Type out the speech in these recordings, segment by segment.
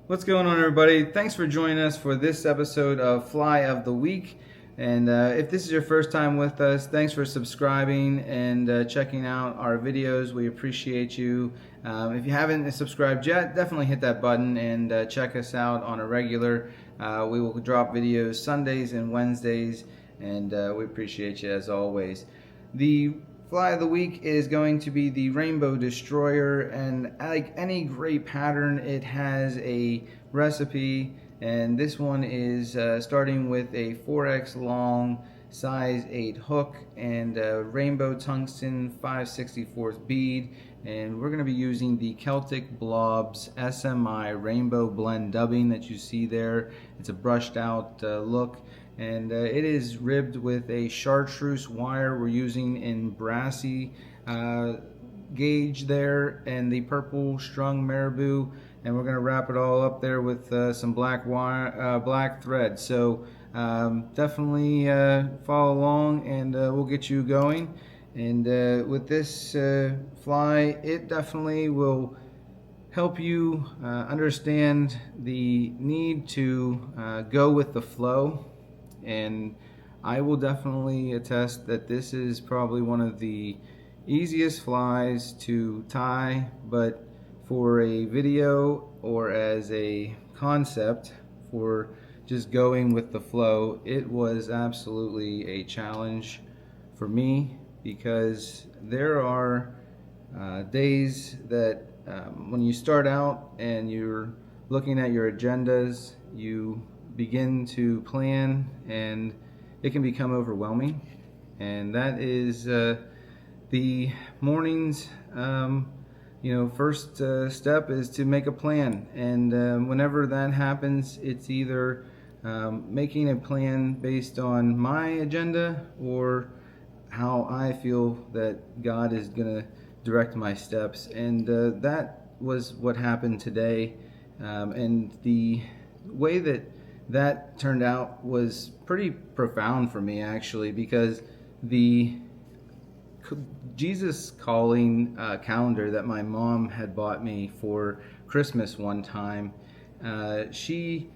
What's going on, everybody? Thanks for joining us for this episode of Fly of the Week. And if this is your first time with us, thanks for subscribing and checking out our videos. We appreciate you. If you haven't subscribed yet, definitely hit that button and check us out on a regular. We will drop videos Sundays and Wednesdays, and we appreciate you as always. The Fly of the week is going to be the Rainbow Destroyer, and like any great pattern, it has a recipe, and this one is starting with a 4x long size 8 hook and a rainbow tungsten 5/64 bead, and we're going to be using the Celtic Blobs SMI Rainbow Blend dubbing that you see there. It's a brushed out look, and it is ribbed with a chartreuse wire. We're using in brassy gauge there, and the purple strung marabou, and we're going to wrap it all up there with some black wire, black thread. So definitely follow along, and we'll get you going. And with this fly, it definitely will help you understand the need to go with the flow. And I will definitely attest that this is probably one of the easiest flies to tie, but for a video or as a concept for just going with the flow, it was absolutely a challenge for me, because there are days that when you start out and you're looking at your agendas, you begin to plan and it can become overwhelming. And that is the morning's first step is to make a plan. And whenever that happens, it's either making a plan based on my agenda or how I feel that God is going to direct my steps. And that was what happened today. And the way that turned out was pretty profound for me, actually, because the Jesus Calling calendar that my mom had bought me for Christmas one time, she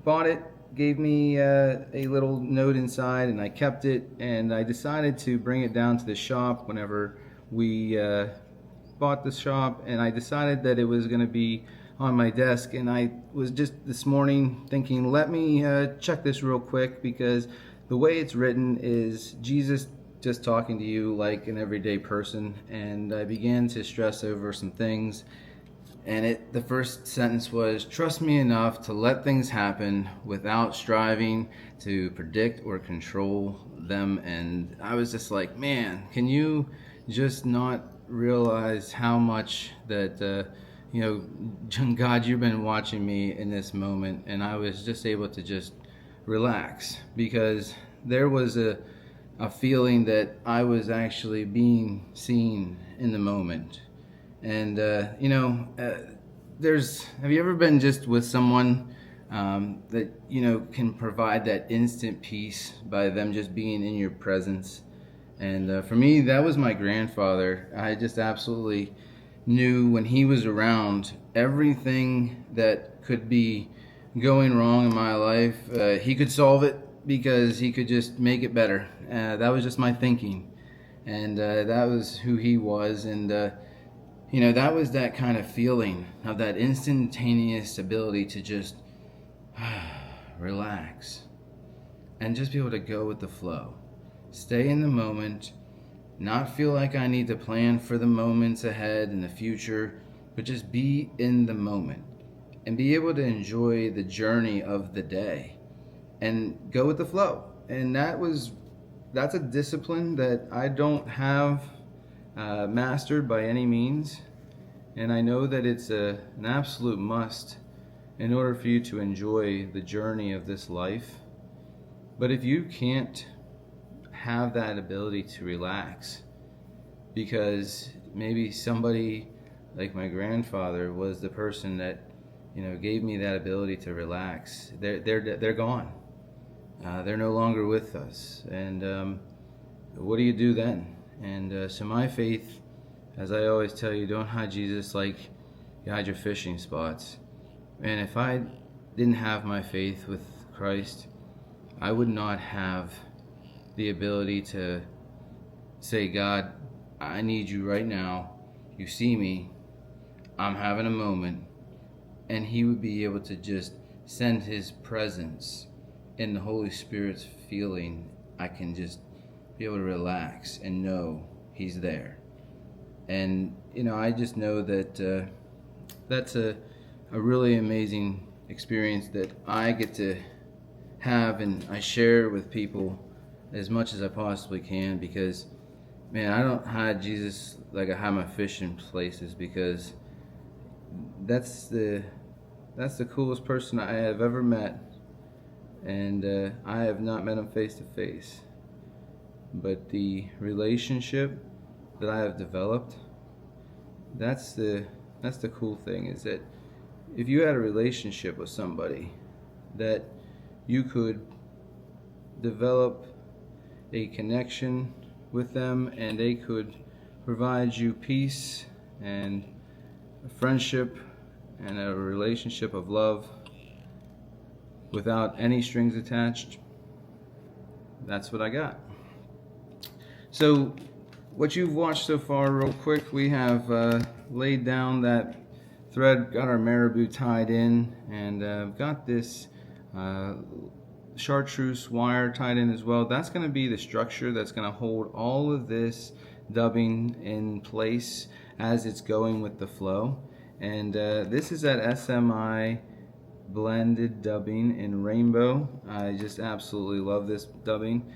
bought it, gave me a little note inside, and I kept it, and I decided to bring it down to the shop whenever we bought the shop, and I decided that it was going to be on my desk. And I was just this morning thinking, let me check this real quick, because the way it's written is Jesus just talking to you like an everyday person. And I began to stress over some things, and the first sentence was, trust me enough to let things happen without striving to predict or control them. And I was just like, man, can you just not realize how much that God, you've been watching me in this moment. And I was just able to just relax, because there was a feeling that I was actually being seen in the moment. And have you ever been just with someone that can provide that instant peace by them just being in your presence? And for me, that was my grandfather. I just absolutely knew when he was around, everything that could be going wrong in my life, he could solve it, because he could just make it better. That was just my thinking, and that was who he was. And that was that kind of feeling of that instantaneous ability to just relax and just be able to go with the flow, stay in the moment, not feel like I need to plan for the moments ahead in the future, but just be in the moment and be able to enjoy the journey of the day and go with the flow. And that's a discipline that I don't have mastered by any means, and I know that it's an absolute must in order for you to enjoy the journey of this life. But if you can't have that ability to relax, because maybe somebody like my grandfather was the person that gave me that ability to relax, they're gone. They're no longer with us. And what do you do then? And so my faith, as I always tell you, don't hide Jesus like you hide your fishing spots. And if I didn't have my faith with Christ, I would not have the ability to say, God, I need you right now. You see me. I'm having a moment. And he would be able to just send his presence and the Holy Spirit's feeling. I can just be able to relax and know he's there. And, I just know that that's a really amazing experience that I get to have, and I share with people as much as I possibly can, because, man, I don't hide Jesus like I hide my fish in places, because that's the coolest person I have ever met, and I have not met him face to face, but the relationship that I have developed, that's the cool thing, is that if you had a relationship with somebody, that you could develop a connection with them, and they could provide you peace and a friendship and a relationship of love without any strings attached. That's what I got. So what you've watched so far, real quick, we have laid down that thread, got our marabou tied in, and got this chartreuse wire tied in as well. That's going to be the structure that's going to hold all of this dubbing in place as it's going with the flow. And this is that SMI blended dubbing in rainbow. I just absolutely love this dubbing.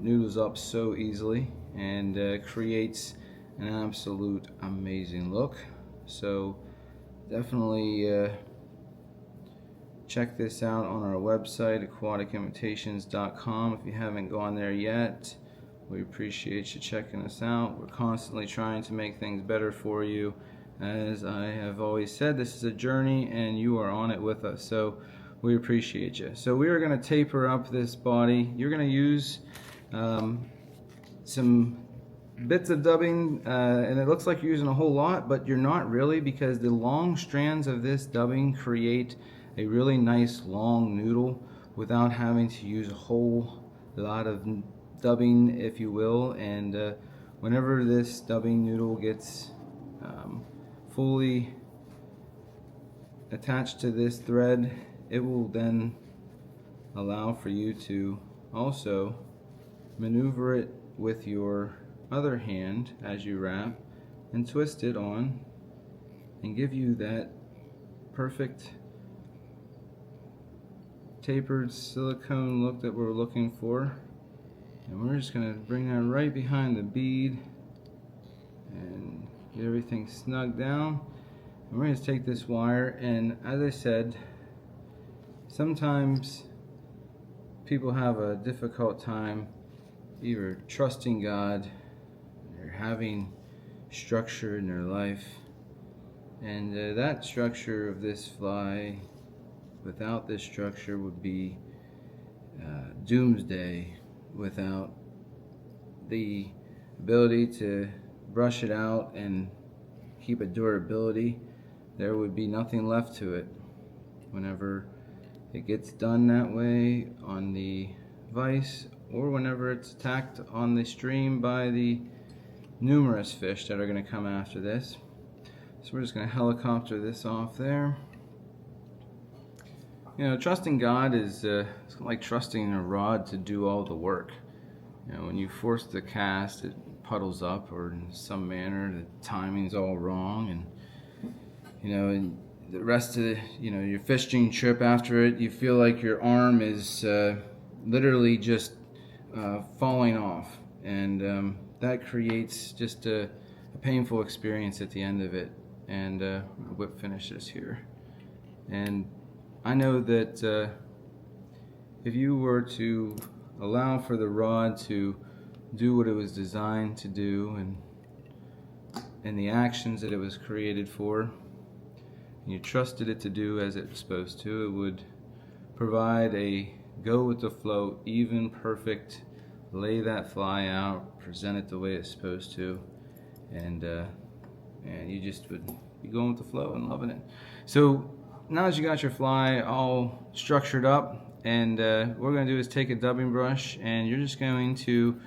Noodles up so easily, and creates an absolute amazing look. So definitely check this out on our website, aquaticimitations.com. If you haven't gone there yet, we appreciate you checking us out. We're constantly trying to make things better for you. As I have always said, this is a journey and you are on it with us, so we appreciate you. So we are going to taper up this body. You're going to use some bits of dubbing, and it looks like you're using a whole lot, but you're not really, because the long strands of this dubbing create a really nice long noodle without having to use a whole lot of dubbing, if you will. And whenever this dubbing noodle gets fully attached to this thread, it will then allow for you to also maneuver it with your other hand as you wrap and twist it on and give you that perfect tapered silicone look that we're looking for. And we're just going to bring that right behind the bead and get everything snug down. And we're going to take this wire, and as I said, sometimes people have a difficult time either trusting God or having structure in their life. And that structure of this fly, without this structure, would be doomsday. Without the ability to brush it out and keep a durability, there would be nothing left to it. Whenever it gets done that way on the vise, or whenever it's attacked on the stream by the numerous fish that are going to come after this. So we're just going to helicopter this off there. Trusting God is it's like trusting a rod to do all the work. When you force the cast, it puddles up, or in some manner the timing's all wrong, and the rest of your fishing trip after it, you feel like your arm is literally just falling off, and that creates just a painful experience at the end of it. And whip finish this here, and I know that if you were to allow for the rod to do what it was designed to do, and the actions that it was created for, and you trusted it to do as it was supposed to, it would provide a go with the flow, even, perfect, lay that fly out, present it the way it's supposed to, and you just would be going with the flow and loving it. So now that you got your fly all structured up, and what we're going to do is take a dubbing brush, and you're just going to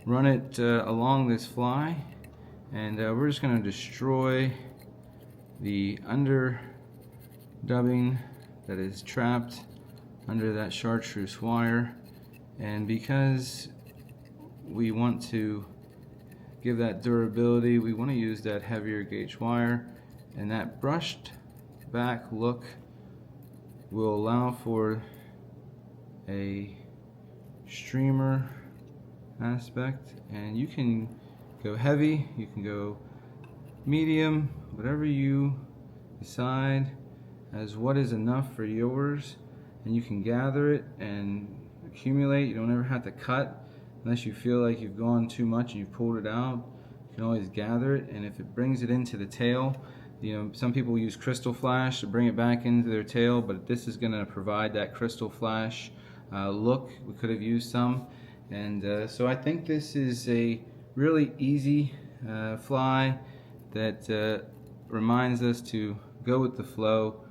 run it along this fly, and we're just going to destroy the under dubbing that is trapped under that chartreuse wire. And because we want to give that durability, we want to use that heavier gauge wire, and that brushed back look will allow for a streamer aspect. And you can go heavy, you can go medium, whatever you decide as what is enough for yours, and you can gather it and accumulate. You don't ever have to cut unless you feel like you've gone too much and you've pulled it out. You can always gather it, and if it brings it into the tail, you know, some people use crystal flash to bring it back into their tail, but this is going to provide that crystal flash look. We could have used some, and so I think this is a really easy fly that reminds us to go with the flow,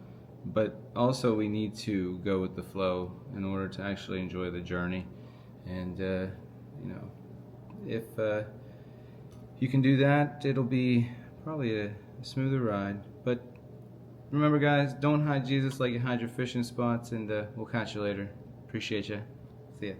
but also we need to go with the flow in order to actually enjoy the journey. And you know, if you can do that, it'll be probably a smoother ride. But remember, guys, don't hide Jesus like you hide your fishing spots, and we'll catch you later. Appreciate you. See ya.